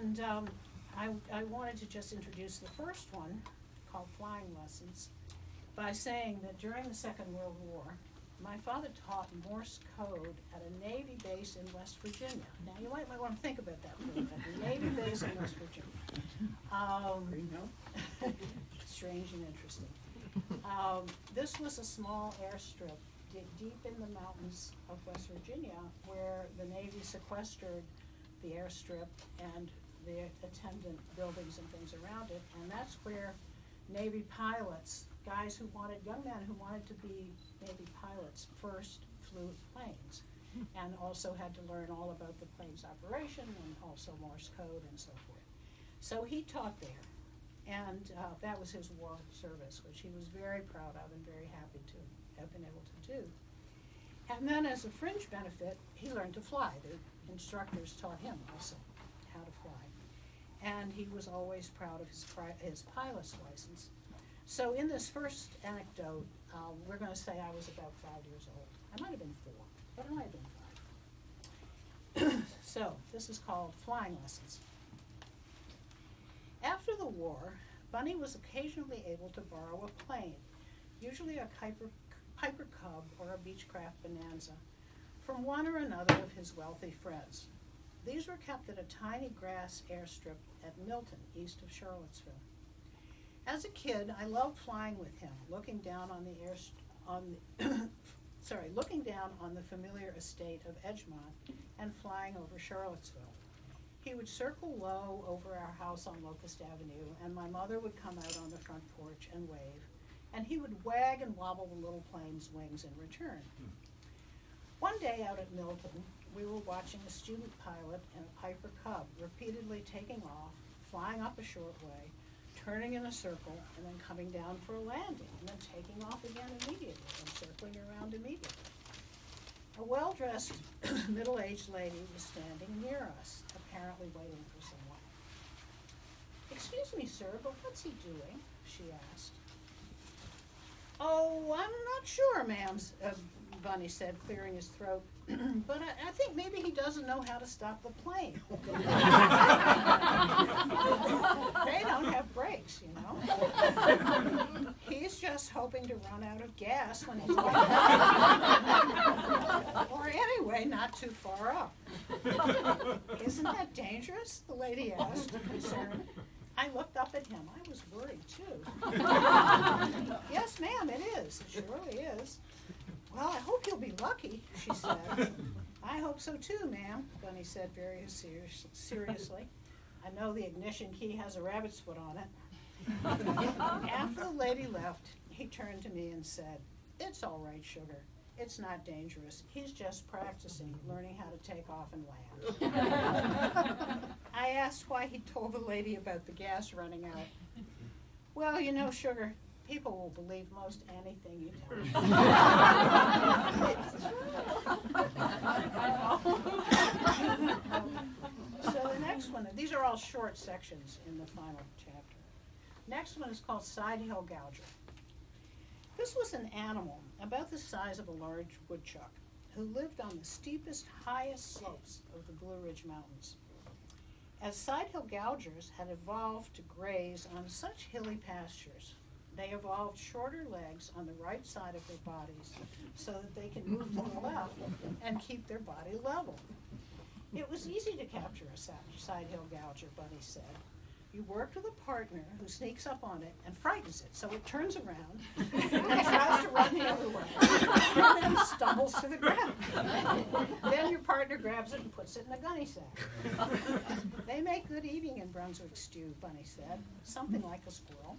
And I wanted to just introduce the first one, called Flying Lessons, by saying that during the Second World War, my father taught Morse code at a Navy base in West Virginia. Now, you might want to think about that for a minute. A Navy base in West Virginia. Strange and interesting. This was a small airstrip deep in the mountains of West Virginia, where the Navy sequestered the airstrip and the attendant buildings and things around it, and that's where Navy pilots, young men who wanted to be Navy pilots, first flew planes, and also had to learn all about the plane's operation and also Morse code and so forth. So he taught there, and that was his war service, which he was very proud of and very happy to have been able to do. And then as a fringe benefit, he learned to fly. The instructors taught him also how to fly. And he was always proud of his pilot's license. So in this first anecdote, we're going to say I was about 5 years old. I might have been 4, but I might have been 5. So this is called Flying Lessons. After the war, Bunny was occasionally able to borrow a plane, usually a Piper Cub or a Beechcraft Bonanza, from one or another of his wealthy friends. These were kept at a tiny grass airstrip at Milton, east of Charlottesville. As a kid, I loved flying with him, looking down on the familiar estate of Edgemont and flying over Charlottesville. He would circle low over our house on Locust Avenue, and my mother would come out on the front porch and wave, and he would wag and wobble the little plane's wings in return. One day out at Milton, we were watching a student pilot in a Piper Cub repeatedly taking off, flying up a short way, turning in a circle, and then coming down for a landing, and then taking off again immediately, and circling around immediately. A well-dressed, middle-aged lady was standing near us, apparently waiting for someone. "Excuse me, sir, but what's he doing?" she asked. "Oh, I'm not sure, ma'am," Bunny said, clearing his throat. "But I think maybe he doesn't know how to stop the plane." They don't have brakes, you know. He's just hoping to run out of gas when he's going down. Or anyway, not too far up. "Isn't that dangerous?" the lady asked, concerned. I looked up at him. I was worried, too. "Yes, ma'am, it is. It surely is." "Well, I hope you'll be lucky," she said. "I hope so, too, ma'am," Bunny said very seriously. "I know the ignition key has a rabbit's foot on it." After the lady left, he turned to me and said, "It's all right, sugar. It's not dangerous. He's just practicing, learning how to take off and land." I asked why he told the lady about the gas running out. "Well, you know, sugar, people will believe most anything you tell them." So the next one, these are all short sections in the final chapter. Next one is called Side Hill Gouger. This was an animal about the size of a large woodchuck who lived on the steepest, highest slopes of the Blue Ridge Mountains. As side hill gougers had evolved to graze on such hilly pastures, they evolved shorter legs on the right side of their bodies so that they can move to the left and keep their body level. It was easy to capture a side hill gouger, Bunny said. You work with a partner who sneaks up on it and frightens it, so it turns around and tries to run the other way, and then stumbles to the ground. Then your partner grabs it and puts it in a gunny sack. They make good eating in Brunswick stew, Bunny said, something like a squirrel,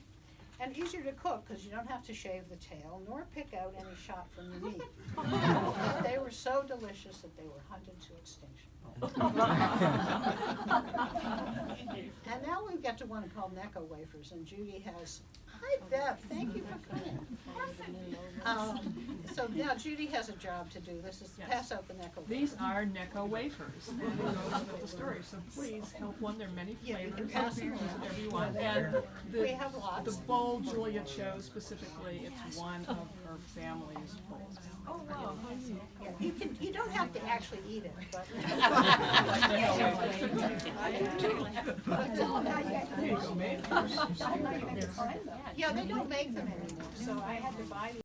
and easier to cook because you don't have to shave the tail nor pick out any shot from the meat. But they were so delicious that they were hunted to extinction. And now we get to one called Necco wafers, and Judy has. Hi, Bev. Thank you for coming. So now Judy has a job to do. This is to pass out the Necco wafers. These are Necco wafers. That goes with the story. So please help one. There are many flavors. Everyone. And we have lots. The bowl Julia chose specifically. It's one of her family's bowls. Oh wow! Yeah, you don't have to actually eat it, but There you go, babe. Yeah, they don't make them anymore, so I had to buy these.